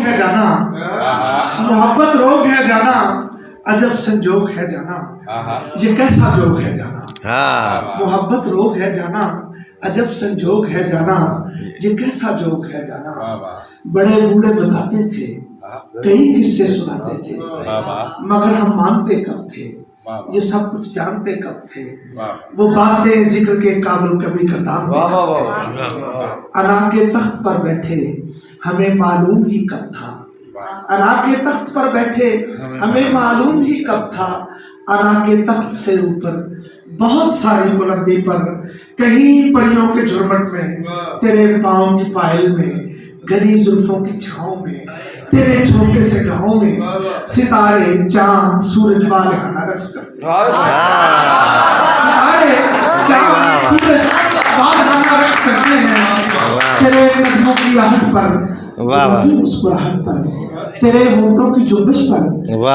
है जाना, मोहब्बत रोग है जाना, अजब संजोग है जाना, ये कैसा जोग है जाना। मोहब्बत रोग है जाना, अजब संजोग है जाना, ये कैसा जोग है जाना। बड़े बूढ़े बताते थे, कई किस्से सुनाते थे, मगर हम मानते कब थे, ये सब कुछ जानते कब थे। वो बातें जिक्र के काबिल कभी करदाम अना के तख्त पर बैठे हमें मालूम ही कब था। अना के तख्त पर बैठे हमें मालूम ही कब था। अना के तख्त से ऊपर बहुत सारी बुलंदी पर, कहीं परियों के झुरमट में, तेरे पाँव की पायल में, घनी जुल्फों की छाँव में, तेरे छोटे से गाँव में, सितारे चांद सूरज वाले रक्स करते, सितारे चांद सूरज वाले रक्स करते हैं। तेरे कदमों की आहट पर, मुस्कुराहट पर, तेरे होंठों की जुम्बिश पर,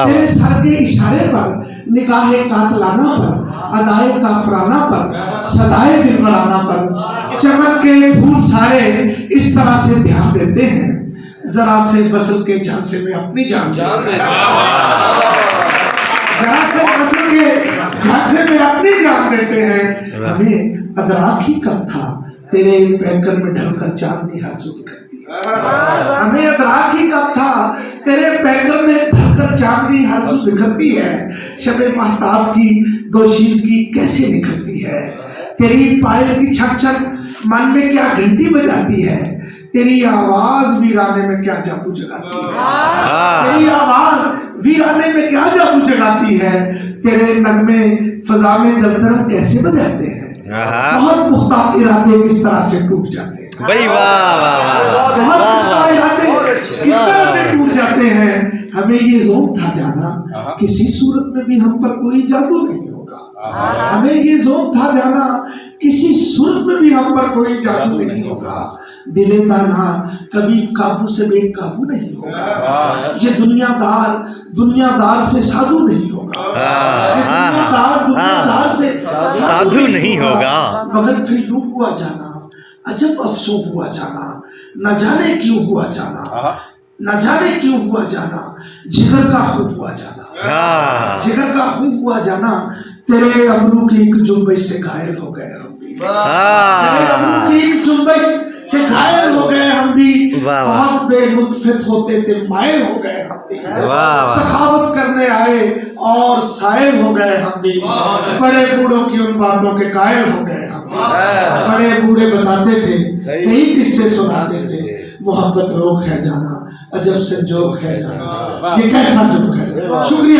तेरे सर के इशारे पर, निगाहे कातलाना पर, अदाए काफराना पर, सदाए दिलबराना पर, चमक के फूल सारे इस तरह से ध्यान देते हैं, जरा से बसल के झांसे में अपनी जान देते हैं। जरा से बसल के झांसे में अपनी जान देते हैं। हमें अदराक ही कब था, तेरे पैकर में ढलकर चांदनी हर सू दिखती है। हमें अदराक ही कब था, तेरे पैकर में ढलकर चांदनी हर सू बिखरती है। शबे महताब की दोशीज़गी कैसे निखरती है। तेरी पायल की छक छक मन में क्या घंटी बजाती है। तेरी आवाज वीराने में क्या जादू जगाती है। तेरी आवाज वीराने में क्या जादू जगाती है। तेरे नगमे फजा में जलधरम कैसे बजाते हैं। बहुत पुख्ता इरादे किस तरह से टूट जाते हैं। भाई वाह वाह वाह, बहुत पुख्ता इरादे किस तरह से टूट जाते हैं। हमें ये ज़ौक़ था जाना, किसी सूरत में भी हम पर कोई जादू नहीं होगा। हमें ये ज़ौक़ था जाना, किसी सूरत में भी हम पर कोई जादू नहीं होगा। दिले ताना कभी काबू से बेकाबू नहीं होगा। ये दुनियादार से साधु नहीं होगा। दुनियादार से साधु नहीं होगा। मगर फिर यूं हुआ जाना, अजब अफसोस हुआ जाना, न जाने क्यों हुआ जाना, न जाने क्यों हुआ जाना। जिगर का खूब हुआ जाना, जिगर का खूब हुआ जाना। तेरे अबरू की एक जुम्बिश से घायल हो गए हम भी। तेरे अबरू की एक जुम्बिश से घायल हो गए हम भी। बहुत बेमुतफिफ होते थे, मायल हो गए हम भी। सखावत करने आए और सायल हो गए हम भी। बड़े बूढ़ों की उन बातों के कायल हो गए हम भी। बड़े बूढ़े बताते थे, कई किस्से सुनाते थे। मोहब्बत रोग है जाना, अजब संजोग है जाना, ये कैसा जोग है। शुक्रिया।